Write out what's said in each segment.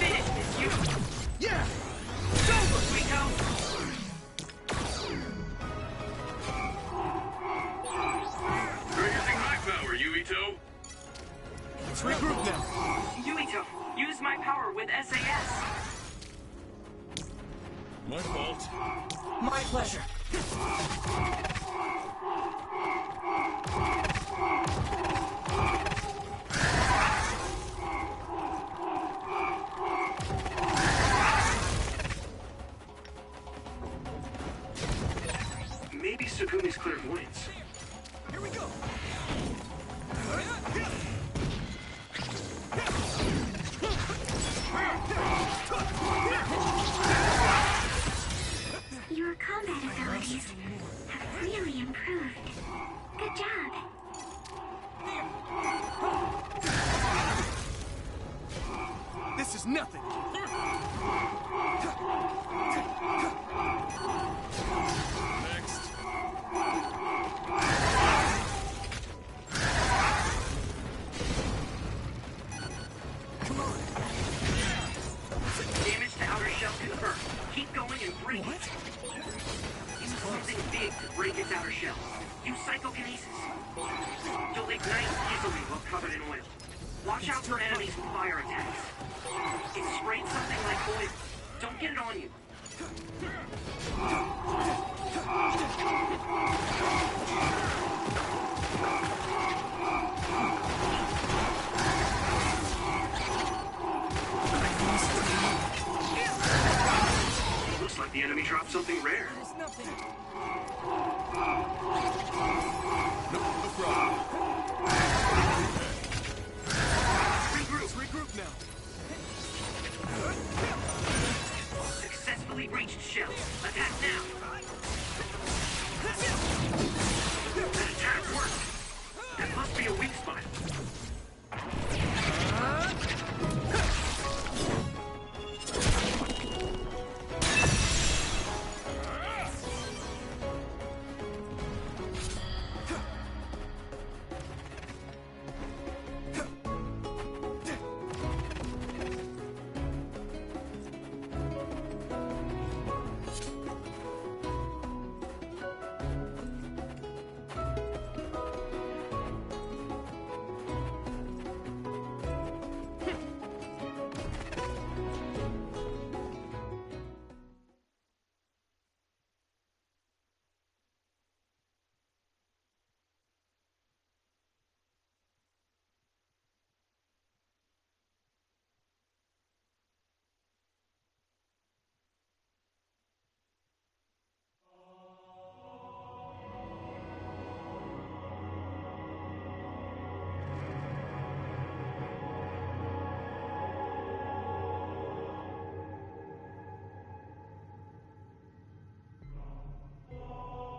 Finish this, you! Yeah! Go, Rico! You're using my power, Yuito. Let's regroup now. Yuito, use my power with SAS. My fault. My pleasure. Maybe Sukumi's clairvoyance. Here we go. Your combat abilities have really improved. Good job. This is nothing. Next. Come on. Damage to outer shell confirmed. Keep going and break it. Use something big to break its outer shell. Use psychokinesis. You'll ignite easily while covered in oil. Watch out for enemies with fire attacks. It sprayed something like oil. Don't get it on you. Looks like the enemy dropped something rare. There's nothing. No problem. Regroup. Regroup now. Successfully breached shell. Attack now. That attack worked. That must be a weak spot.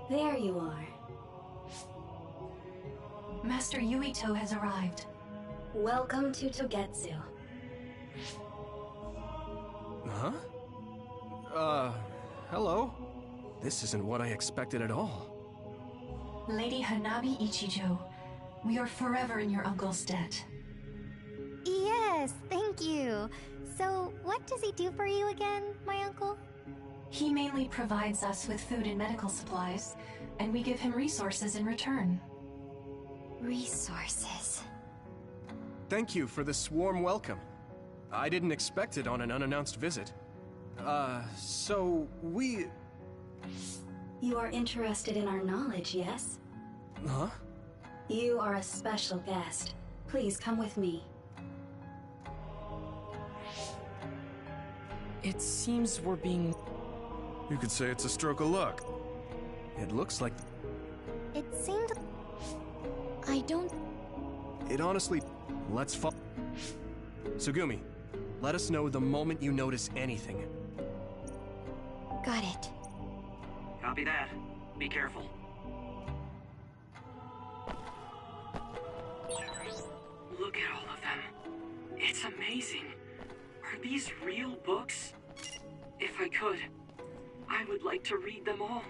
There you are. Master Yuito has arrived. Welcome to Togetsu. Huh? Hello? This isn't what I expected at all. Lady Hanabi Ichijo, we are forever in your uncle's debt. Yes, thank you. So, what does he do for you again, my uncle? He mainly provides us with food and medical supplies, and we give him resources in return. Resources. Thank you for this warm welcome. I didn't expect it on an unannounced visit. So we... You are interested in our knowledge, yes? Huh? You are a special guest. Please come with me. It seems we're being... You could say it's a stroke of luck. It looks like... It seemed... I don't... It honestly... Let's follow... Sugumi, let us know the moment you notice anything. Got it. Copy that. Be careful. Look at all of them. It's amazing. Are these real books? If I could, I would like to read them all.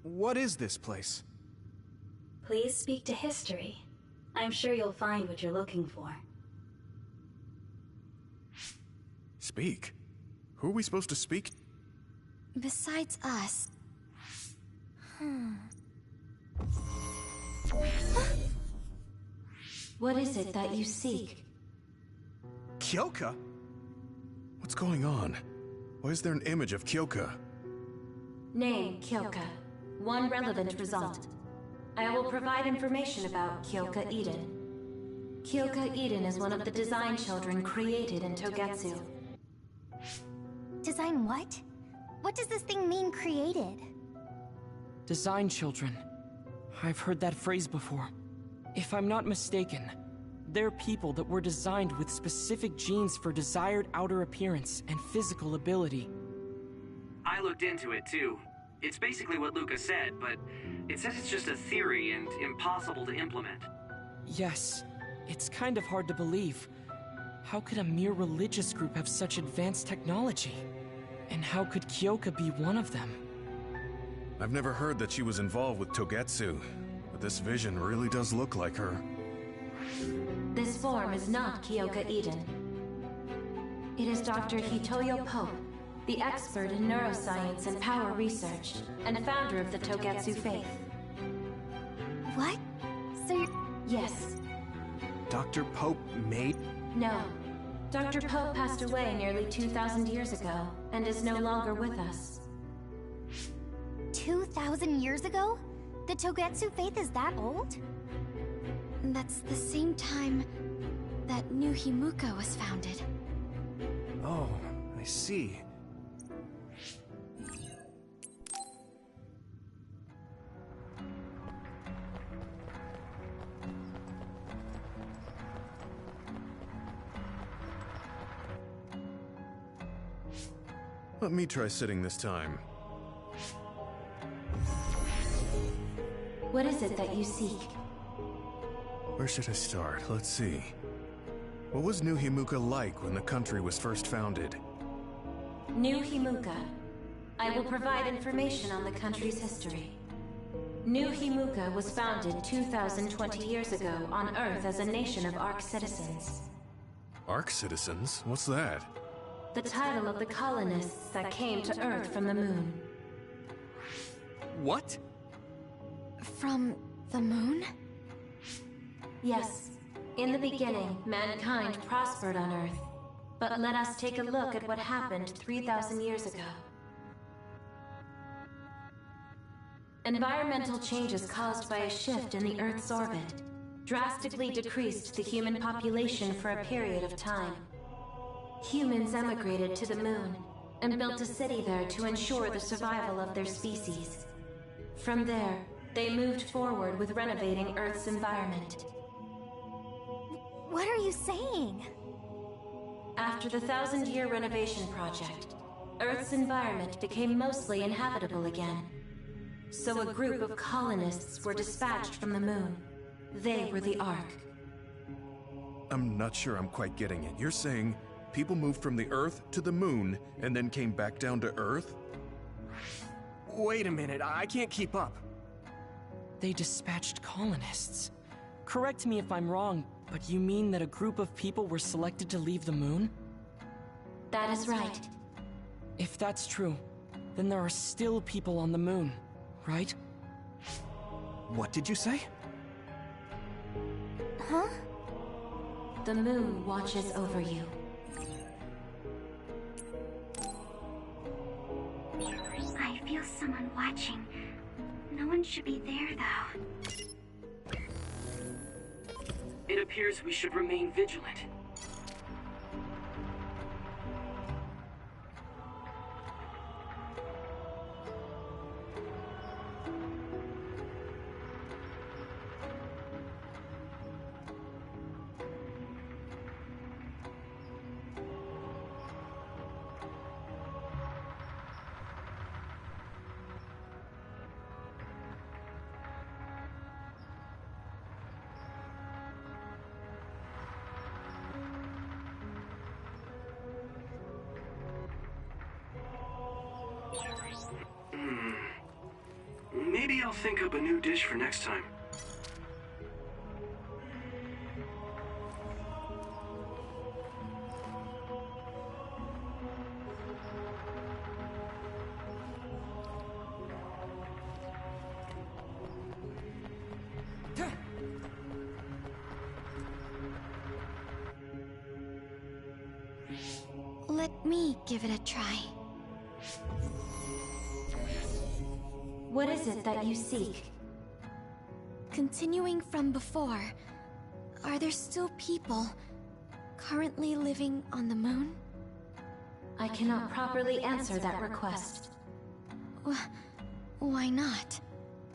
What is this place? Please speak to history. I'm sure you'll find what you're looking for. Speak? Who are we supposed to speak? Besides us. What is it that you seek? Kyoka? What's going on? Why is there an image of Kyoka? Name, Kyoka. One relevant result. I will provide information about Kyoka Eden. Kyoka Eden is one of the design children created in Togetsu. Design what? What does this thing mean, created? design children. I've heard that phrase before. If I'm not mistaken, they're people that were designed with specific genes for desired outer appearance and physical ability. I looked into it too. It's basically what Luca said, but it says it's just a theory and impossible to implement. Yes, it's kind of hard to believe. How could a mere religious group have such advanced technology? And how could Kyoka be one of them? I've never heard that she was involved with Togetsu, but this vision really does look like her. This form is not Kyoka Eden. It is Dr. Hitoyo Pope, the expert in neuroscience and power research, and founder of the Togetsu faith. What? So you're... Yes. Dr. Pope made... No. Dr. Pope passed away nearly 2,000 years ago, and is no longer with us. 2,000 years ago? The Togetsu faith is that old? That's the same time that New Himuka was founded. Oh, I see. Let me try sitting this time. What is it that you seek? Where should I start? Let's see. What was New Himuka like when the country was first founded? New Himuka. I will provide information on the country's history. New Himuka was founded 2,020 years ago on Earth as a nation of Ark citizens. Ark citizens? What's that? The title of the colonists that came to Earth from the moon. What? From the moon? Yes. In the beginning, mankind prospered on Earth. But let us take a look at what happened 3,000 years ago. Environmental changes caused by a shift in the Earth's orbit drastically decreased the human population for a period of time. Humans emigrated to the moon and built a city there to ensure the survival of their species. From there, they moved forward with renovating Earth's environment. What are you saying? After the 1,000-year renovation project, Earth's environment became mostly inhabitable again. So a group of colonists were dispatched from the moon. They were the Ark. I'm not sure I'm quite getting it. You're saying people moved from the Earth to the moon and then came back down to Earth? Wait a minute, I can't keep up. They dispatched colonists. Correct me if I'm wrong, but you mean that a group of people were selected to leave the moon? That is right. If that's true, then there are still people on the moon, right? What did you say? Huh? The moon watches over you. I feel someone watching. No one should be there, though. It appears we should remain vigilant. I'll think up a new dish for next time. Let me give it a try. What is it that you seek? Continuing from before, are there still people currently living on the moon? I cannot properly answer that request. Why not?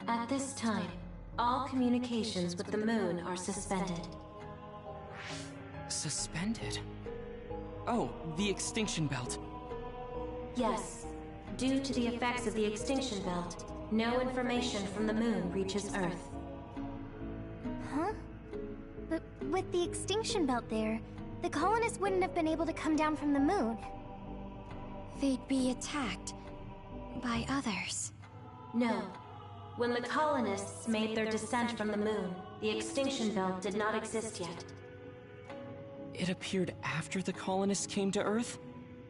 At this time, all communications with the moon are suspended. Suspended? Oh, the extinction belt. Yes. Due to the effects of the extinction belt, no information from the moon reaches Earth. Huh? But with the extinction belt there, the colonists wouldn't have been able to come down from the moon. They'd be attacked by others. No. When the colonists made their descent from the moon, the extinction belt did not exist yet. It appeared after the colonists came to Earth?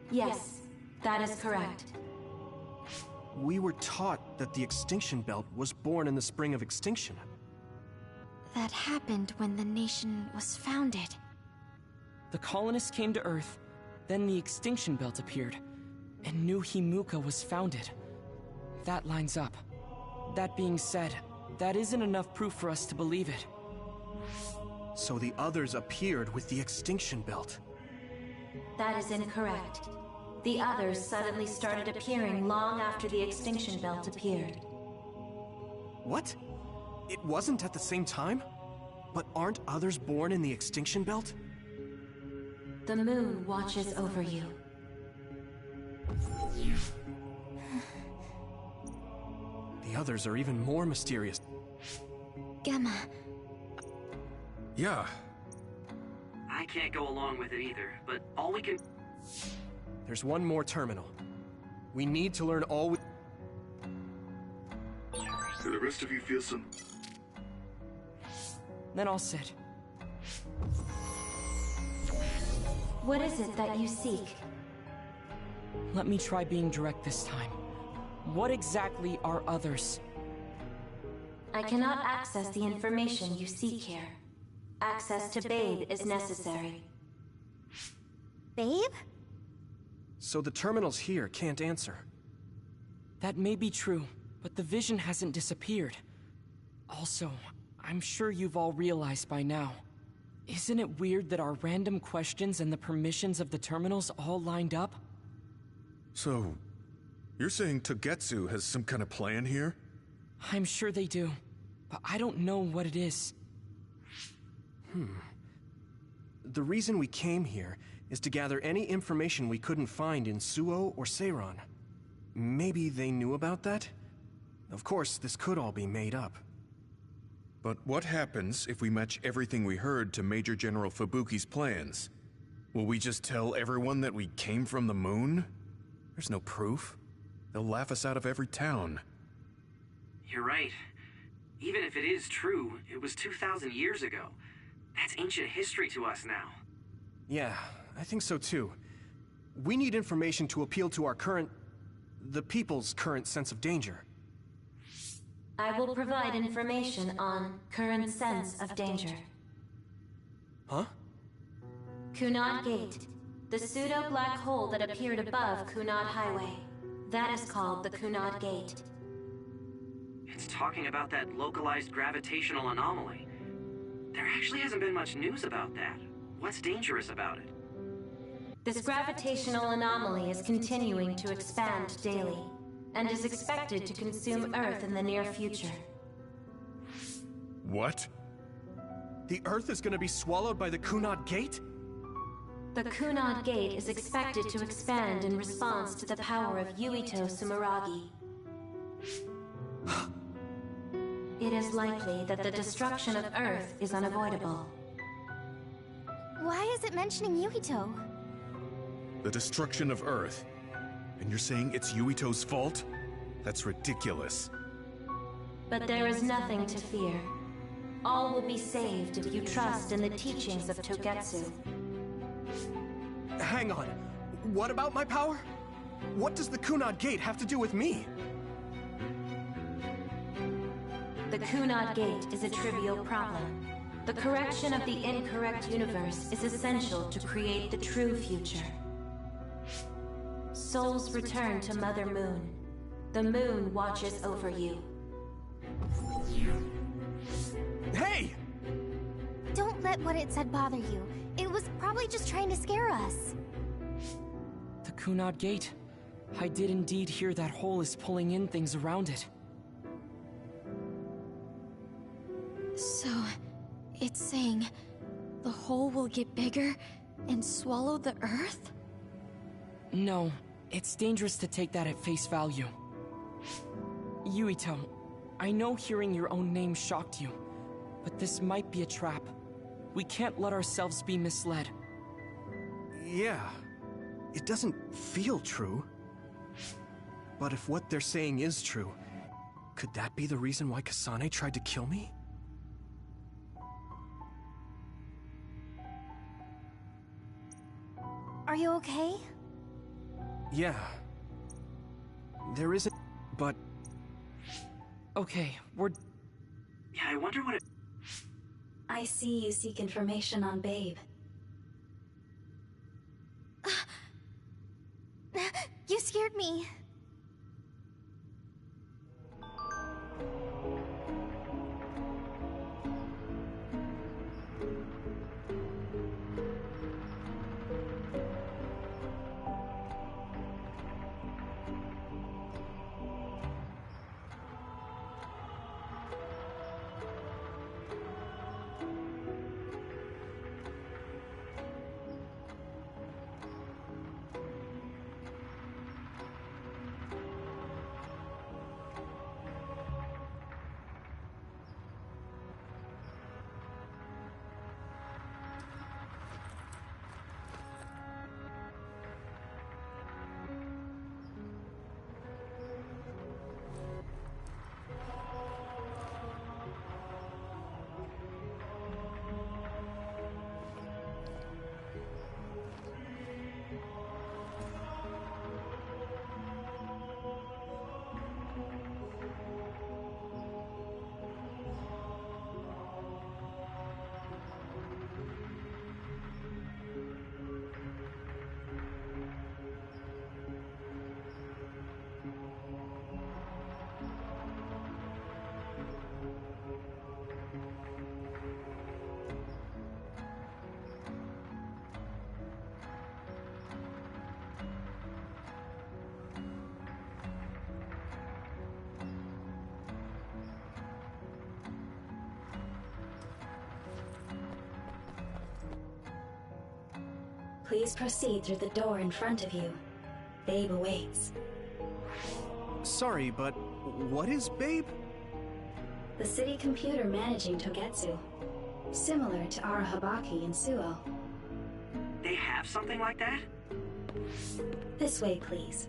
Yes, that is correct. We were taught that the extinction belt was born in the spring of extinction. That happened when the nation was founded. The colonists came to Earth, then the extinction belt appeared, and New Himuka was founded. That lines up. That being said, that isn't enough proof for us to believe it. So the others appeared with the extinction belt. That is incorrect. The others suddenly started appearing long after the extinction belt appeared. What? It wasn't at the same time? But aren't others born in the extinction belt? The moon watches over you. The others are even more mysterious. Gemma. Yeah. I can't go along with it either, but all we can... There's one more terminal. We need to learn all we... Do the rest of you feel some... Then I'll sit. What is it that you seek? Let me try being direct this time. What exactly are others? I cannot access the information you seek here. Access to Babe is necessary. Babe? So the terminals here can't answer. That may be true, but the vision hasn't disappeared. Also, I'm sure you've all realized by now. Isn't it weird that our random questions and the permissions of the terminals all lined up? So, you're saying Togetsu has some kind of plan here? I'm sure they do, but I don't know what it is. The reason we came here is to gather any information we couldn't find in Suo or Seiran. Maybe they knew about that? Of course, this could all be made up. But what happens if we match everything we heard to Major General Fubuki's plans? Will we just tell everyone that we came from the moon? There's no proof. They'll laugh us out of every town. You're right. Even if it is true, it was 2,000 years ago. That's ancient history to us now. Yeah, I think so too. We need information to appeal to our the people's current sense of danger. I will provide information on current sense of danger. Huh? Kunad Gate. The pseudo-black hole that appeared above Kunad Highway. That is called the Kunad Gate. It's talking about that localized gravitational anomaly. There actually hasn't been much news about that. What's dangerous about it? This gravitational anomaly is continuing to expand daily, and is expected to consume Earth in the near future. What? The Earth is gonna be swallowed by the Kunad Gate? The Kunad Gate is expected to expand in response to the power of Yuito Sumeragi. It is likely that the destruction of Earth is unavoidable. Why is it mentioning Yuito? The destruction of Earth. And you're saying it's Yuito's fault? That's ridiculous. But there is nothing to fear. All will be saved if you trust in the teachings of Togetsu. Hang on. What about my power? What does the Kunad Gate have to do with me? The Kunad Gate is a trivial problem. The correction of the incorrect universe is essential to create the true future. Souls return to Mother Moon. The moon watches over you. Hey! Don't let what it said bother you. It was probably just trying to scare us. The Kunad Gate. I did indeed hear that hole is pulling in things around it. So, it's saying the hole will get bigger and swallow the Earth? No, it's dangerous to take that at face value. Yuito, I know hearing your own name shocked you, but this might be a trap. We can't let ourselves be misled. Yeah, it doesn't feel true. But if what they're saying is true, could that be the reason why Kasane tried to kill me? Are you okay? Yeah. There isn't... but... Okay, we're... Yeah, I wonder what it... I see you seek information on Babe. You scared me. Please proceed through the door in front of you. Babe awaits. Sorry, but what is Babe? The city computer managing Togetsu. Similar to Arahabaki in Suo. They have something like that? This way, please.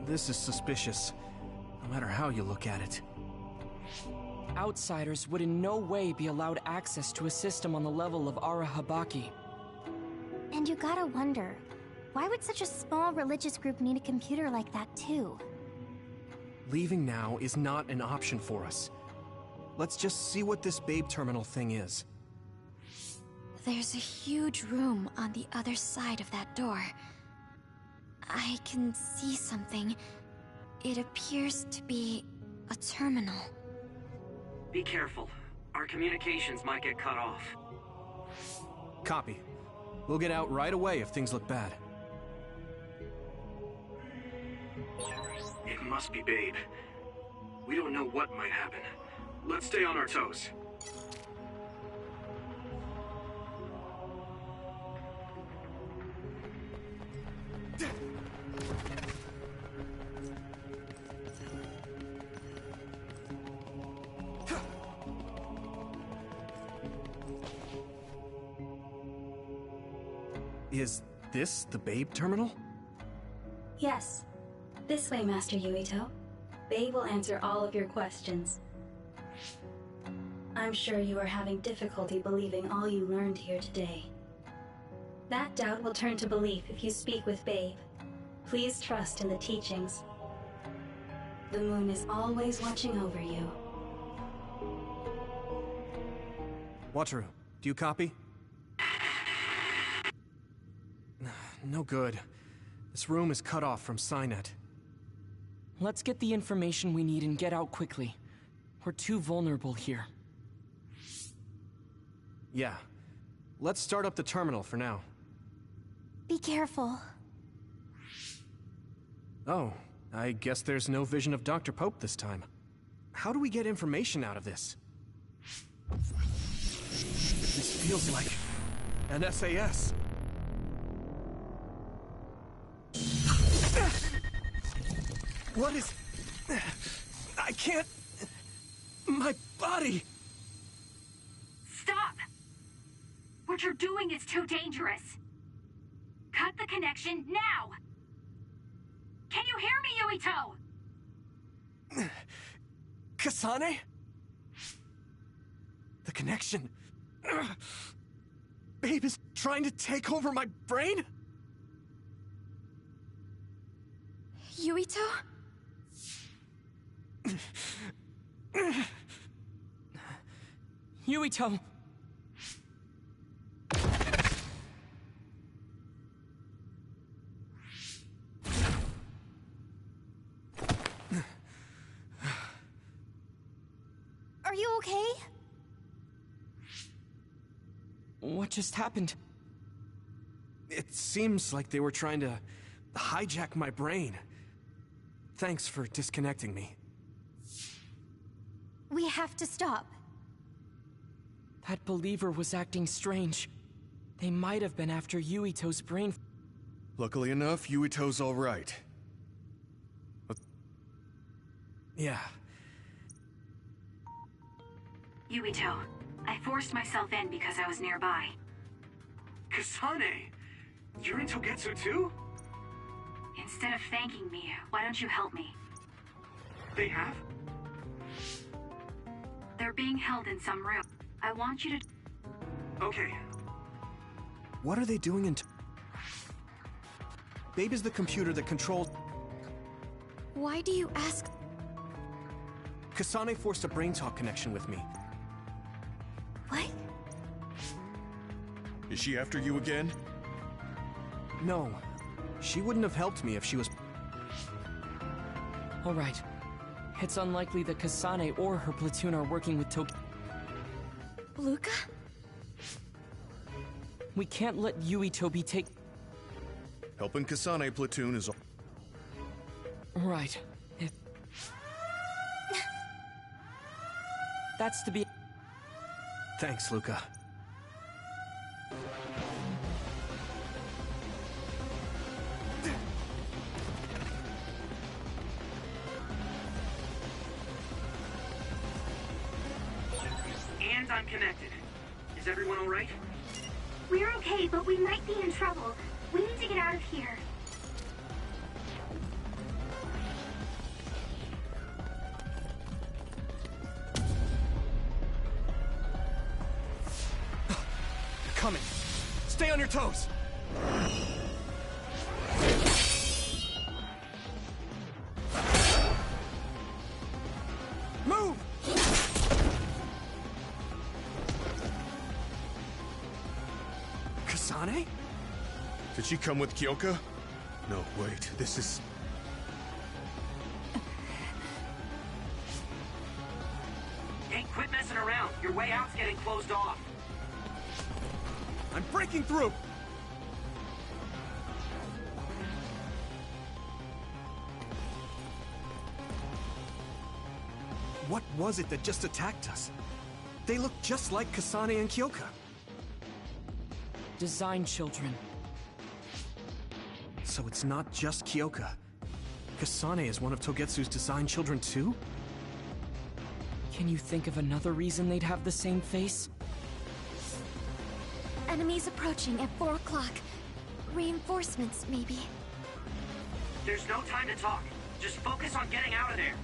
This is suspicious, no matter how you look at it. Outsiders would in no way be allowed access to a system on the level of Arahabaki. And you gotta wonder, why would such a small religious group need a computer like that too? Leaving now is not an option for us. Let's just see what this Babe terminal thing is. There's a huge room on the other side of that door. I can see something. It appears to be a terminal. Be careful. Our communications might get cut off. Copy. We'll get out right away if things look bad. It must be Babe. We don't know what might happen. Let's stay on our toes. Is this the Babe terminal? Yes. This way, Master Yuito. Babe will answer all of your questions. I'm sure you are having difficulty believing all you learned here today. That doubt will turn to belief if you speak with Babe. Please trust in the teachings. The moon is always watching over you. Wataru, do you copy? No good. This room is cut off from Cynet. Let's get the information we need and get out quickly. We're too vulnerable here. Yeah. Let's start up the terminal for now. Be careful. Oh, I guess there's no vision of Dr. Pope this time. How do we get information out of this? This feels like an SAS. What is... I can't... My body... Stop! What you're doing is too dangerous. Cut the connection now! Can you hear me, Yuito? Kasane? The connection... Babe is trying to take over my brain? Yuito? Yuito! Are you okay? What just happened? It seems like they were trying to hijack my brain. Thanks for disconnecting me. We have to stop. That believer was acting strange. They might have been after Yuito's brain. Luckily enough, Yuito's all right. Yeah. Yuito, I forced myself in because I was nearby. Kasane! You're in Togetsu too? Instead of thanking me, why don't you help me? They have? They're being held in some room. I want you to... Okay. What are they doing in... Babe is the computer that controls... Why do you ask? Kasane forced a brain talk connection with me. What? Is she after you again? No. She wouldn't have helped me if she was... All right. It's unlikely that Kasane or her platoon are working with Luca? We can't let Yuito be take... Helping Kasane platoon is... Right. If... That's to be... Thanks, Luca. And I'm connected. Is everyone all right? We're okay, but we might be in trouble. We need to get out of here. Coming. Stay on your toes. Move! Kasane? Did she come with Kyoka? No, wait, this is... Hey, quit messing around. Your way out's getting closed off. I'm breaking through! What was it that just attacked us? They look just like Kasane and Kyoka. Design children. So it's not just Kyoka. Kasane is one of Togetsu's design children too? Can you think of another reason they'd have the same face? Enemies approaching at 4 o'clock. Reinforcements, maybe. There's no time to talk. Just focus on getting out of there.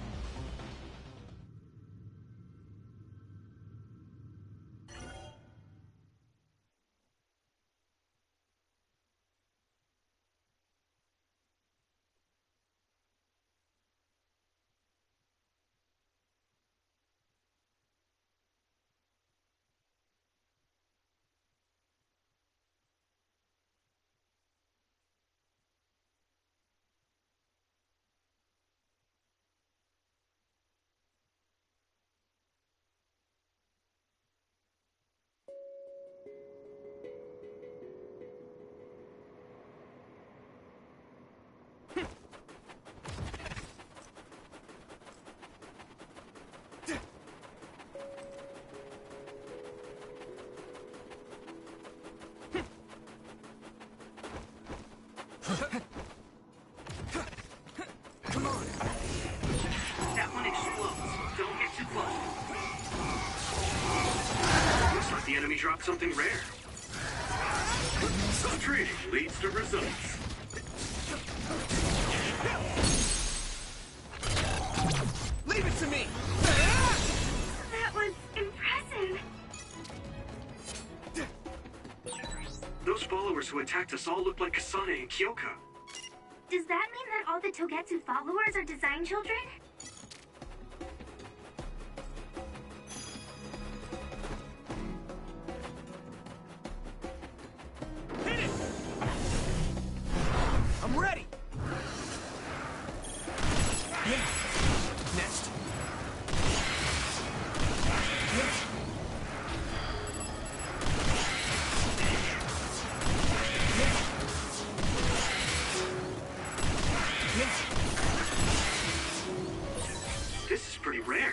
Come on! That one explodes. Don't get too close. Looks like the enemy dropped something rare. Some trading leads to results. Leave it to me! That was impressive. Those followers who attacked us all look like Kasane and Kyoka. Does that mean that all the Togetsu followers are design children? Hit it! I'm ready! Yeah! Next. Yeah. This is pretty rare.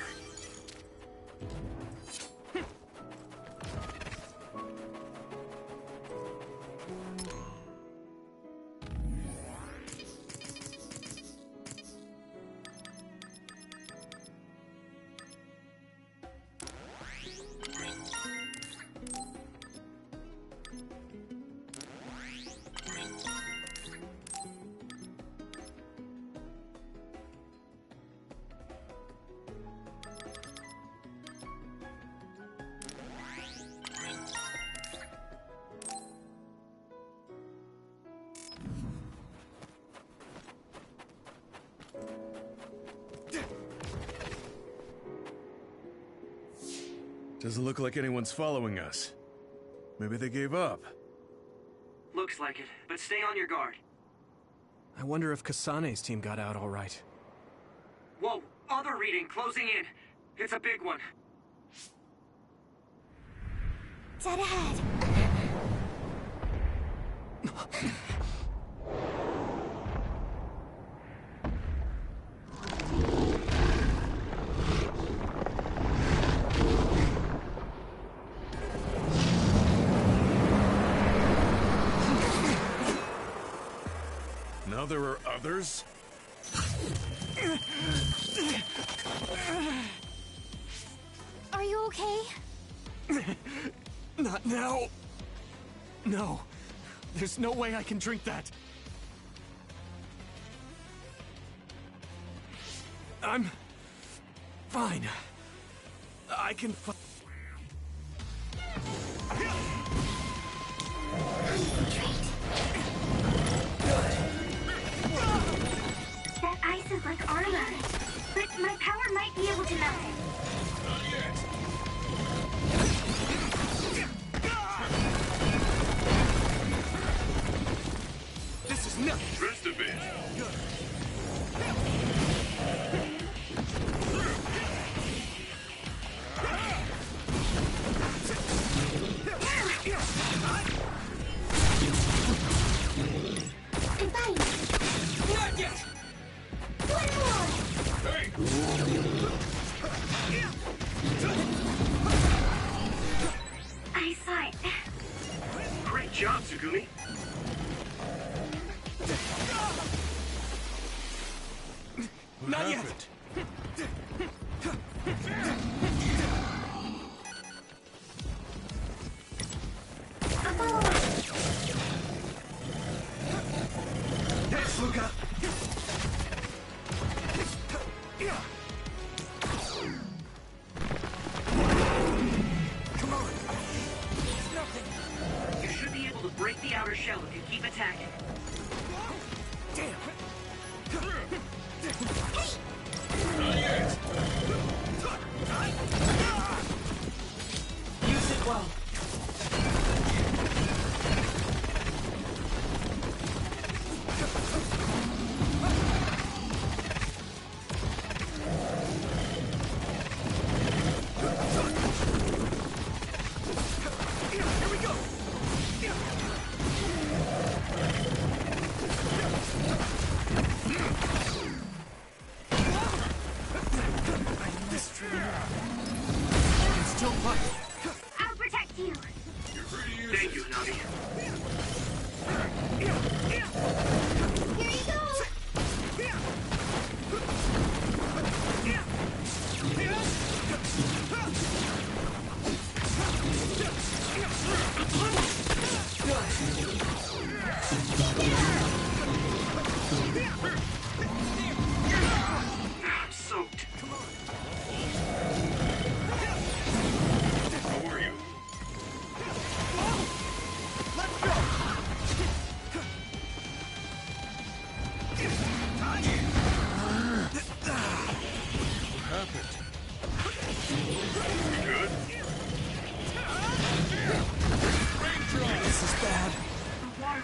Doesn't look like anyone's following us. Maybe they gave up. Looks like it, but stay on your guard. I wonder if Kasane's team got out all right. Whoa, other reading closing in. It's a big one. Dead ahead. Now there are others? Are you okay? Not now. No. There's no way I can drink that. I'm fine. I can That ice is like armor. But my power might be able to melt it. This is nothing. Rest a bit. Goodbye. Not yet! One more. Hey! I saw it. Great job, Tsugumi. What Not happened? A follower. Yes, Luca! Come on! It's nothing! You should be able to break the outer shell if you keep attacking. Damn! Use it well. Here we go! This tree. I can still fight. I'll protect you. You're free to use Thank it. you, Navi.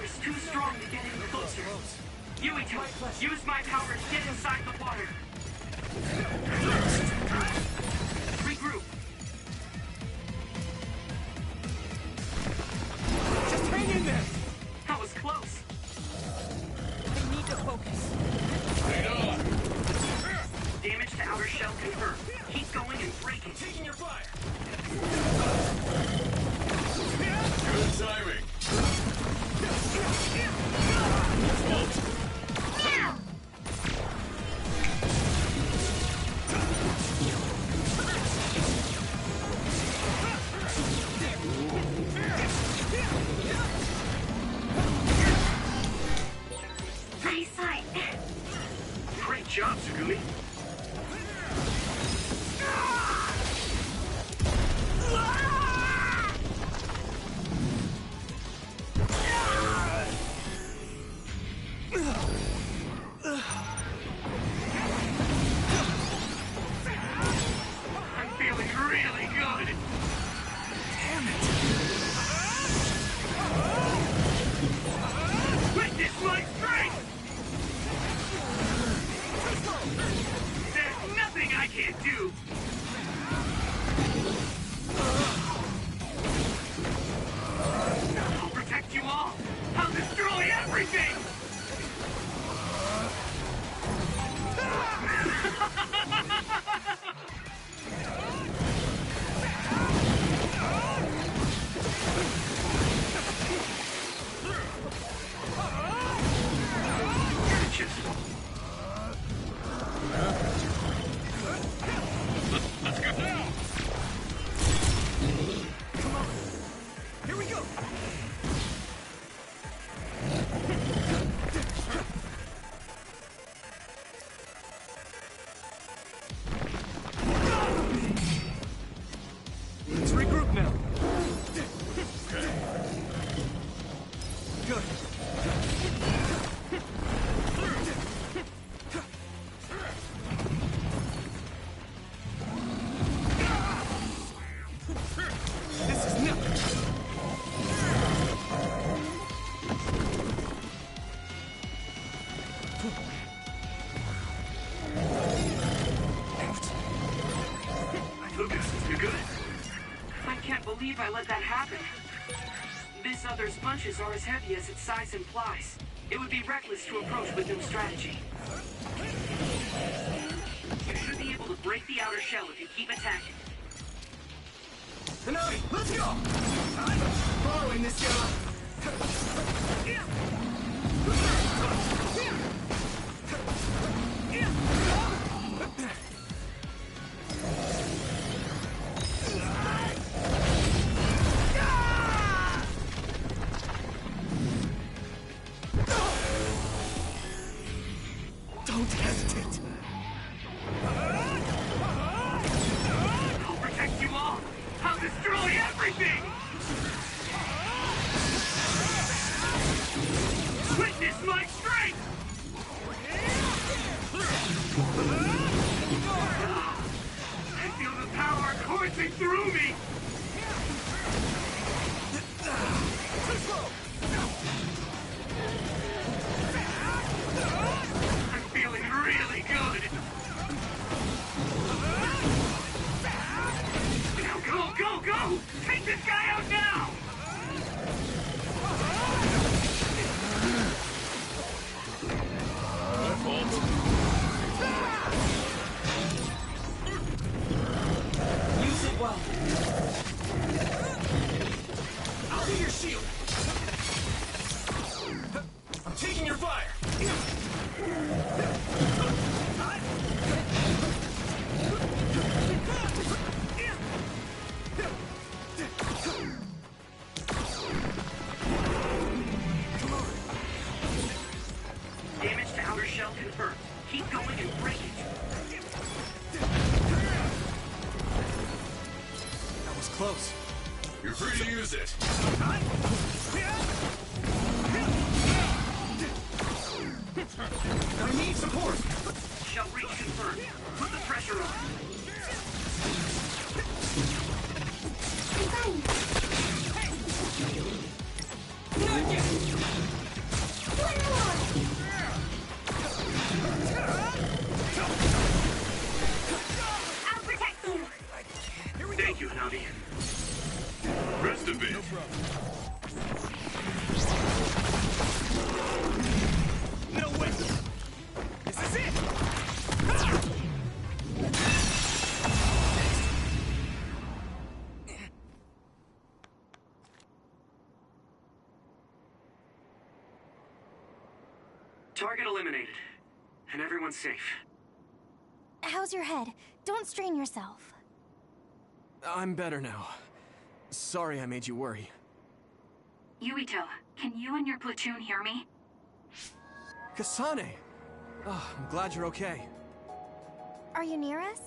power's too strong to get any closer. Yuito, use my power to get inside the water. Regroup. Just hang in there! That was close. I need to focus. Damage to outer shell confirmed. Keep going and break it. Taking your fire! Good timing. Eyesight. Great job, Tsugumi. I'm feeling really good. Witness my strength! There's nothing I can't do! I'll protect you all! I'll destroy everything! Let's go now! Here we go! Let's regroup now. Good. This is nothing. Lucas, you good? I can't believe I let that happen. This other's punches are as heavy as its size implies. It would be reckless to approach with no strategy. You should be able to break the outer shell if you keep attacking. Hanami, let's go! I'm following this guy. Don't hesitate. I'll protect you all! I'll destroy everything! Witness my strength! I feel the power coursing through me! I'm feeling really good! Now go, go, go! Take this guy out now! My fault. Use it well. I'll be your shield. I'm taking your fire. Damage to outer shell confirmed. Keep going and break it. That was close. You're free to use it. I need support. Shell reach confirmed. Put the pressure on. Not yet. Target eliminated. And everyone's safe. How's your head? Don't strain yourself. I'm better now. Sorry I made you worry. Yuito, can you and your platoon hear me? Kasane! Oh, I'm glad you're okay. Are you near us?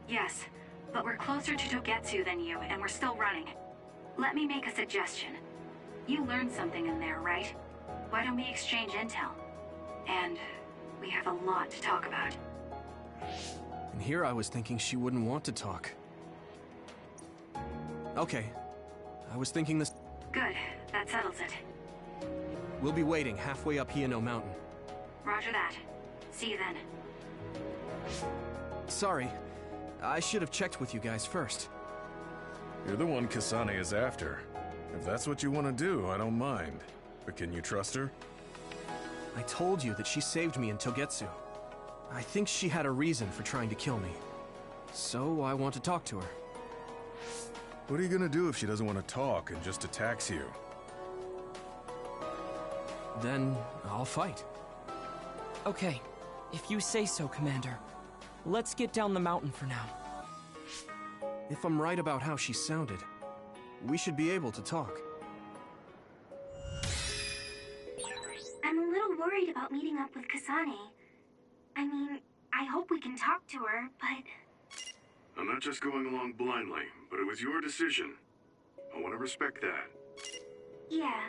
Yes, but we're closer to Togetsu than you, and we're still running. Let me make a suggestion. You learned something in there, right? Why don't we exchange intel? And we have a lot to talk about. And here I was thinking she wouldn't want to talk. Okay. I was thinking this... Good, that settles it. We'll be waiting halfway up Hino Mountain. Roger that. See you then. Sorry. I should have checked with you guys first. You're the one Kasane is after. If that's what you want to do, I don't mind. But can you trust her? I told you that she saved me in Togetsu. I think she had a reason for trying to kill me. So I want to talk to her. What are you gonna do if she doesn't want to talk and just attacks you? Then I'll fight. Okay, if you say so, Commander. Let's get down the mountain for now. If I'm right about how she sounded, we should be able to talk. I'm a little worried about meeting up with Kasane. I mean, I hope we can talk to her, but... I'm not just going along blindly, but it was your decision. I want to respect that. Yeah.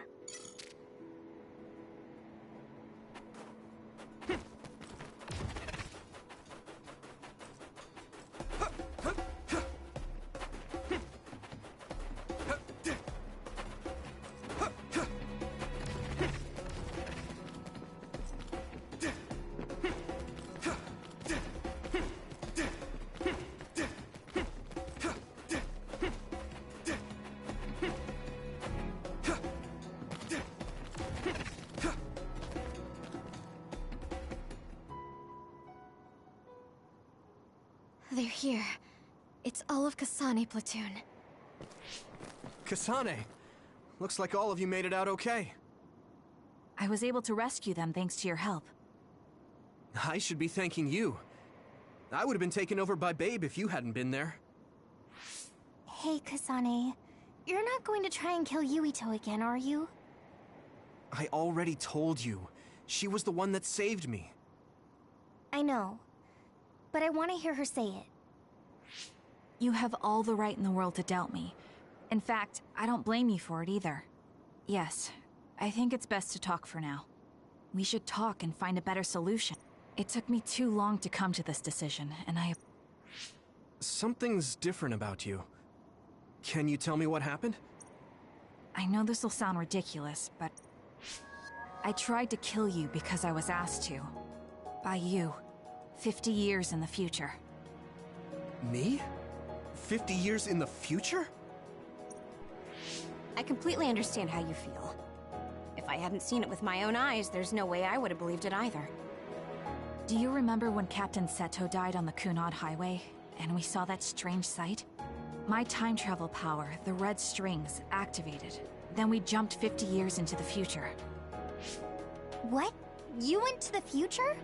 They're here. It's all of Kasane platoon. Kasane! Looks like all of you made it out okay. I was able to rescue them thanks to your help. I should be thanking you. I would have been taken over by Babe if you hadn't been there. Hey, Kasane. You're not going to try and kill Yuito again, are you? I already told you. She was the one that saved me. I know. But I want to hear her say it. You have all the right in the world to doubt me. In fact, I don't blame you for it either. Yes, I think it's best to talk for now. We should talk and find a better solution. It took me too long to come to this decision, and Something's different about you. Can you tell me what happened? I know this will sound ridiculous, but... I tried to kill you because I was asked to. By you. 50 years in the future. Me? 50 years in the future? I completely understand how you feel. If I hadn't seen it with my own eyes, there's no way I would have believed it either. Do you remember when Captain Seto died on the Kunad Highway, and we saw that strange sight? My time travel power, the red strings, activated. Then we jumped 50 years into the future. What? You went to the future?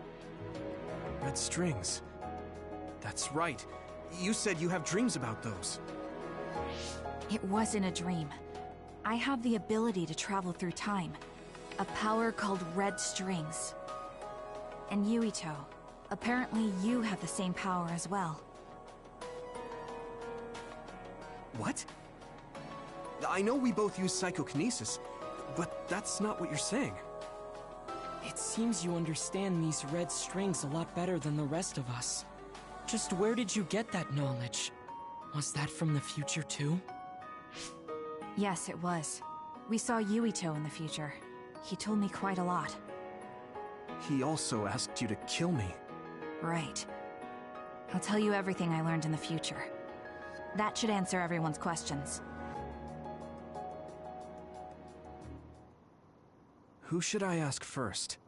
Red strings. That's right. You said you have dreams about those. It wasn't a dream. I have the ability to travel through time. A power called red strings. And Yuito, apparently you have the same power as well. What? I know we both use psychokinesis, but that's not what you're saying. It seems you understand these red strings a lot better than the rest of us. Just where did you get that knowledge? Was that from the future too? Yes, it was. We saw Yuito in the future. He told me quite a lot. He also asked you to kill me. Right. I'll tell you everything I learned in the future. That should answer everyone's questions. Who should I ask first?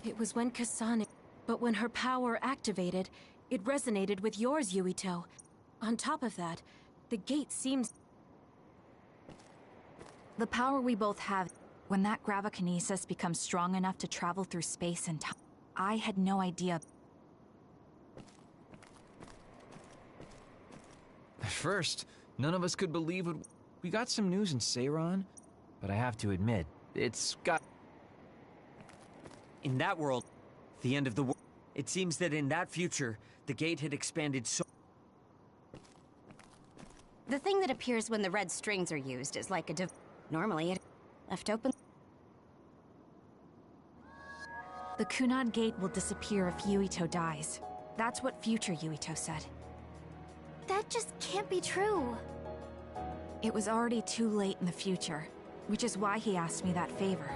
It was when Kasane... But when her power activated, it resonated with yours, Yuito. On top of that, the gate seems... The power we both have, when that gravikinesis becomes strong enough to travel through space and time, I had no idea. At first, none of us could believe it. We got some news in Seiran, but I have to admit, it's got... In that world, the end of the world, it seems that in that future, the gate had expanded so... The thing that appears when the red strings are used is like a normally it left open. The Kunad Gate will disappear if Yuito dies. That's what future Yuito said. That just can't be true. It was already too late in the future, which is why he asked me that favor.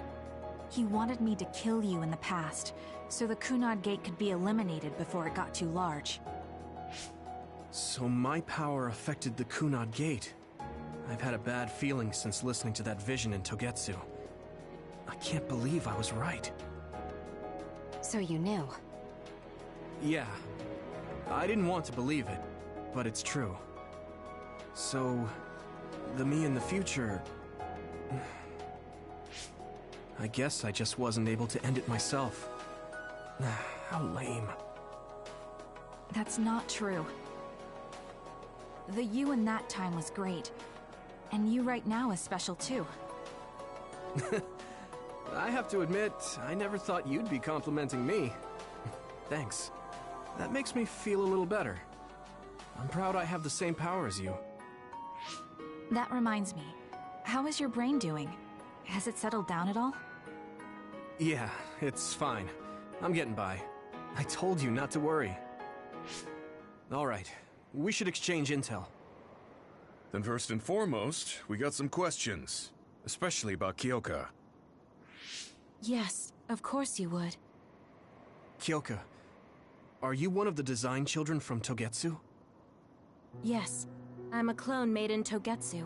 He wanted me to kill you in the past, so the Kunad Gate could be eliminated before it got too large. So my power affected the Kunad Gate. I've had a bad feeling since listening to that vision in Togetsu. I can't believe I was right. So you knew? Yeah. I didn't want to believe it, but it's true. So, the me in the future... I guess I just wasn't able to end it myself. How lame. That's not true. The you in that time was great. And you right now is special too. I have to admit, I never thought you'd be complimenting me. Thanks. That makes me feel a little better. I'm proud I have the same power as you. That reminds me. How is your brain doing? Has it settled down at all? Yeah, it's fine. I'm getting by. I told you not to worry. All right, we should exchange intel. Then first and foremost, we got some questions. Especially about Kyoka. Yes, of course you would. Kyoka, are you one of the design children from Togetsu? Yes, I'm a clone made in Togetsu.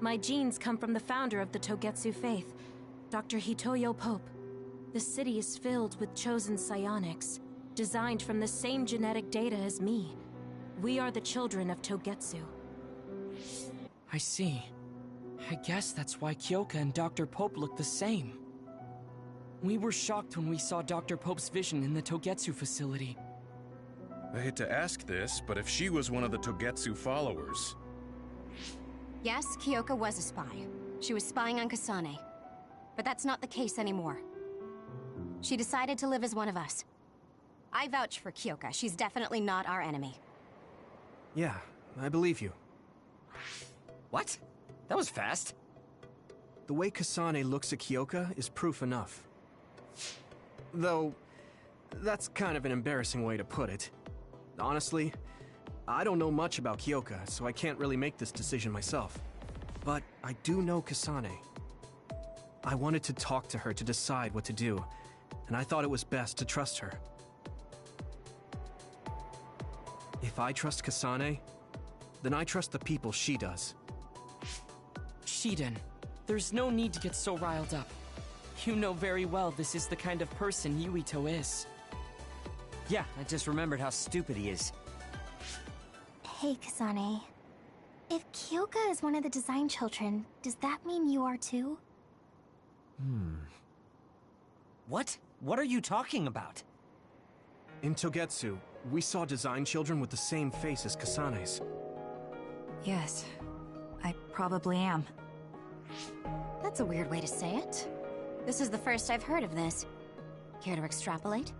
My genes come from the founder of the Togetsu faith, Dr. Hitoyo Pope. The city is filled with chosen psionics, designed from the same genetic data as me. We are the children of Togetsu. I see. I guess that's why Kyoka and Dr. Pope look the same. We were shocked when we saw Dr. Pope's vision in the Togetsu facility. I hate to ask this, but if she was one of the Togetsu followers... Yes, Kyoka was a spy. She was spying on Kasane. But that's not the case anymore. She decided to live as one of us. I vouch for Kyoka. She's definitely not our enemy. Yeah, I believe you. What? That was fast. The way Kasane looks at Kyoka is proof enough. Though, that's kind of an embarrassing way to put it. Honestly, I don't know much about Kyoka, so I can't really make this decision myself. But I do know Kasane. I wanted to talk to her to decide what to do, and I thought it was best to trust her. If I trust Kasane, then I trust the people she does. Shiden, there's no need to get so riled up. You know very well this is the kind of person Yuito is. Yeah, I just remembered how stupid he is. Hey, Kasane. If Kyoka is one of the design children, does that mean you are too? What? What are you talking about? In Togetsu, we saw design children with the same face as Kasane's. Yes, I probably am. That's a weird way to say it. This is the first I've heard of this. Care to extrapolate?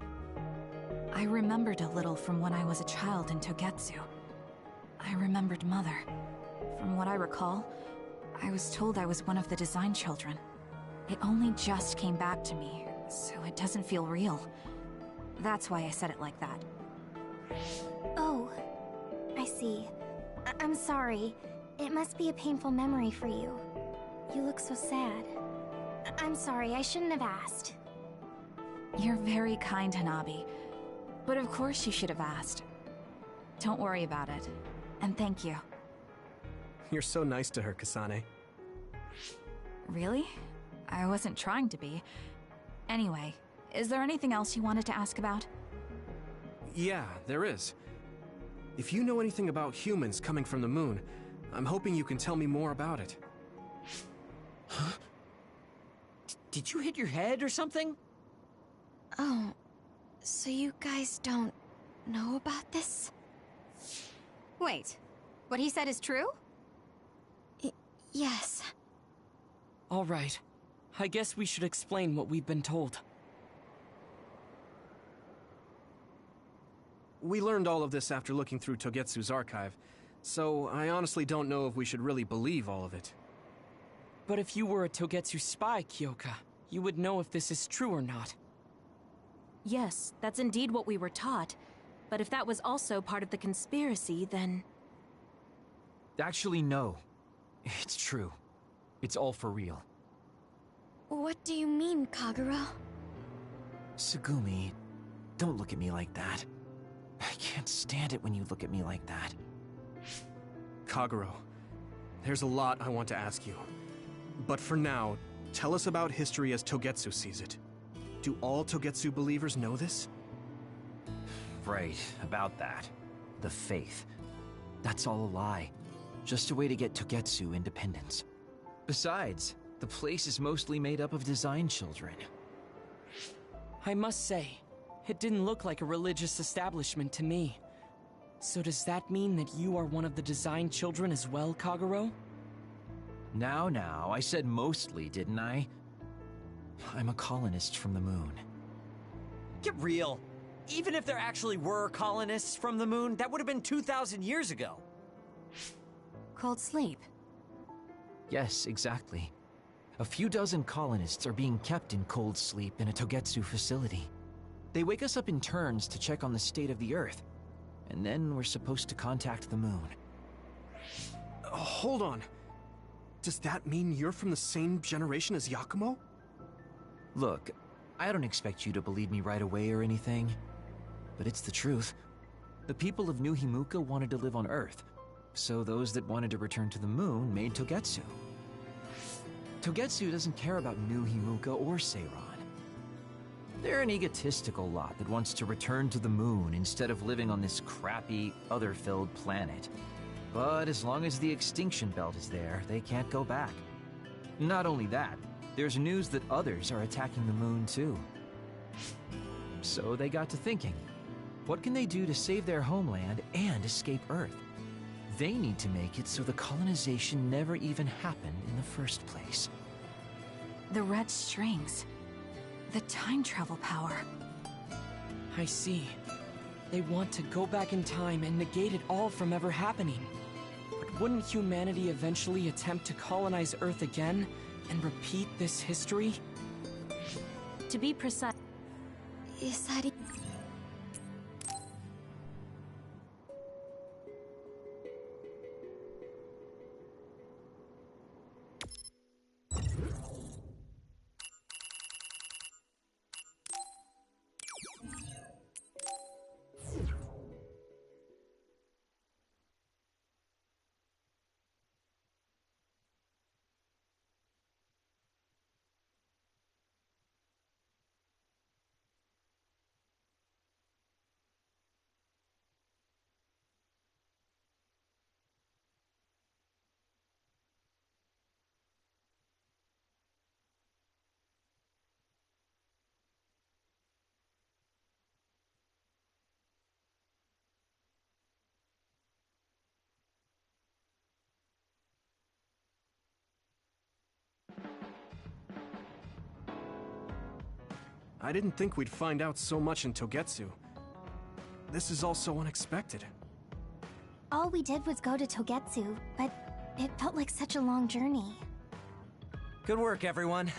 I remembered a little from when I was a child in Togetsu. I remembered Mother. From what I recall, I was told I was one of the design children. It only just came back to me, so it doesn't feel real. That's why I said it like that. Oh, I see. I'm sorry. It must be a painful memory for you. You look so sad. I'm sorry, I shouldn't have asked. You're very kind, Hanabi. But of course you should have asked. Don't worry about it. And thank you. You're so nice to her, Kasane. Really? I wasn't trying to be. Anyway, is there anything else you wanted to ask about? Yeah, there is. If you know anything about humans coming from the moon, I'm hoping you can tell me more about it. Huh? Did you hit your head or something? Oh, so you guys don't know about this? Wait, what he said is true? Yes. All right. I guess we should explain what we've been told. We learned all of this after looking through Togetsu's archive, so I honestly don't know if we should really believe all of it. But if you were a Togetsu spy, Kyoka, you would know if this is true or not. Yes, that's indeed what we were taught. But if that was also part of the conspiracy, then... Actually, no. It's true. It's all for real. What do you mean, Kagero? Tsugumi, don't look at me like that. I can't stand it when you look at me like that. Kagero, there's a lot I want to ask you. But for now, tell us about history as Togetsu sees it. Do all Togetsu believers know this? Right, about that. The faith. That's all a lie. Just a way to get Togetsu independence. Besides, the place is mostly made up of design children. I must say, it didn't look like a religious establishment to me. So does that mean that you are one of the design children as well, Kagero? Now, I said mostly, didn't I? I'm a colonist from the moon. Get real. Even if there actually were colonists from the moon, that would have been 2,000 years ago. Cold sleep. Yes, exactly. A few dozen colonists are being kept in cold sleep in a Togetsu facility. They wake us up in turns to check on the state of the Earth, and then we're supposed to contact the moon. Hold on. Does that mean you're from the same generation as Yakumo? Look, I don't expect you to believe me right away or anything, but it's the truth. The people of New Himuka wanted to live on Earth, so those that wanted to return to the moon made Togetsu. Togetsu doesn't care about New Himuka or Seiran. They're an egotistical lot that wants to return to the moon instead of living on this crappy, other-filled planet. But as long as the extinction belt is there, they can't go back. Not only that, there's news that others are attacking the moon too. So they got to thinking, what can they do to save their homeland and escape Earth? They need to make it so the colonization never even happened in the first place. The red strings. The time travel power. I see. They want to go back in time and negate it all from ever happening. But wouldn't humanity eventually attempt to colonize Earth again and repeat this history? To be precise... Is that... I didn't think we'd find out so much in Togetsu. This is all so unexpected. All we did was go to Togetsu, but it felt like such a long journey. Good work, everyone.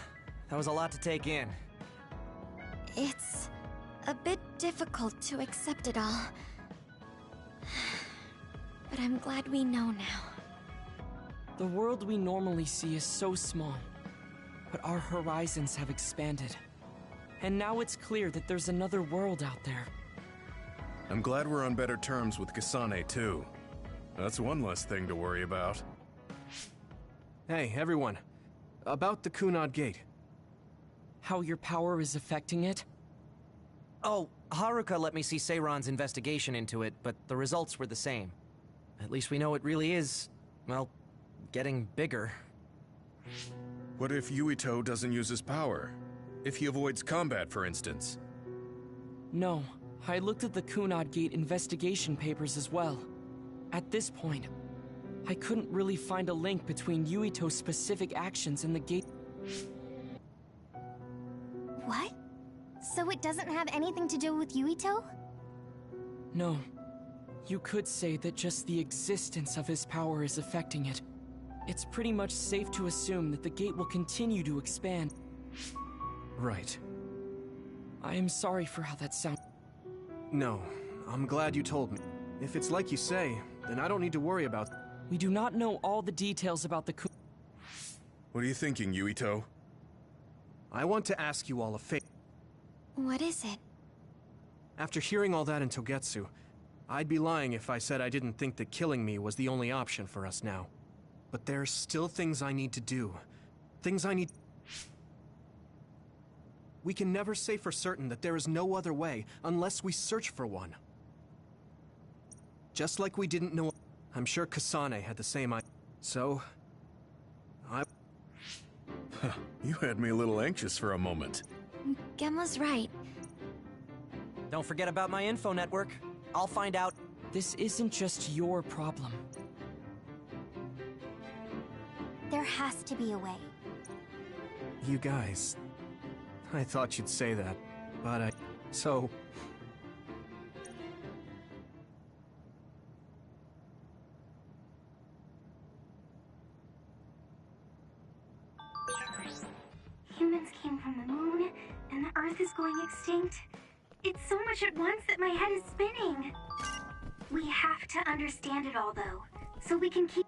That was a lot to take in. It's a bit difficult to accept it all. But I'm glad we know now. The world we normally see is so small, but our horizons have expanded. And now it's clear that there's another world out there. I'm glad we're on better terms with Kasane, too. That's one less thing to worry about. Hey, everyone. About the Kunad Gate. How your power is affecting it? Oh, Haruka let me see Seiron's investigation into it, but the results were the same. At least we know it really is, well, getting bigger. What if Yuito doesn't use his power? If he avoids combat, for instance? No, I looked at the Kunad Gate investigation papers as well. At this point, I couldn't really find a link between Yuito's specific actions and the gate. What? So it doesn't have anything to do with Yuito? No. You could say that just the existence of his power is affecting it. It's pretty much safe to assume that the gate will continue to expand. Right. I am sorry for how that sounds. No, I'm glad you told me. If it's like you say, then I don't need to worry about... We do not know all the details about the What are you thinking, Yuito? I want to ask you all a favor. What is it? After hearing all that in Togetsu, I'd be lying if I said I didn't think that killing me was the only option for us now. But there's still things I need to do. Things I need... We can never say for certain that there is no other way unless we search for one. Just like we didn't know... I'm sure Kasane had the same idea. So... You had me a little anxious for a moment. Gemma's right. Don't forget about my info network. I'll find out. This isn't just your problem. There has to be a way. You guys... I thought you'd say that, but So... Humans came from the moon, and the Earth is going extinct. It's so much at once that my head is spinning. We have to understand it all, though, so we can keep...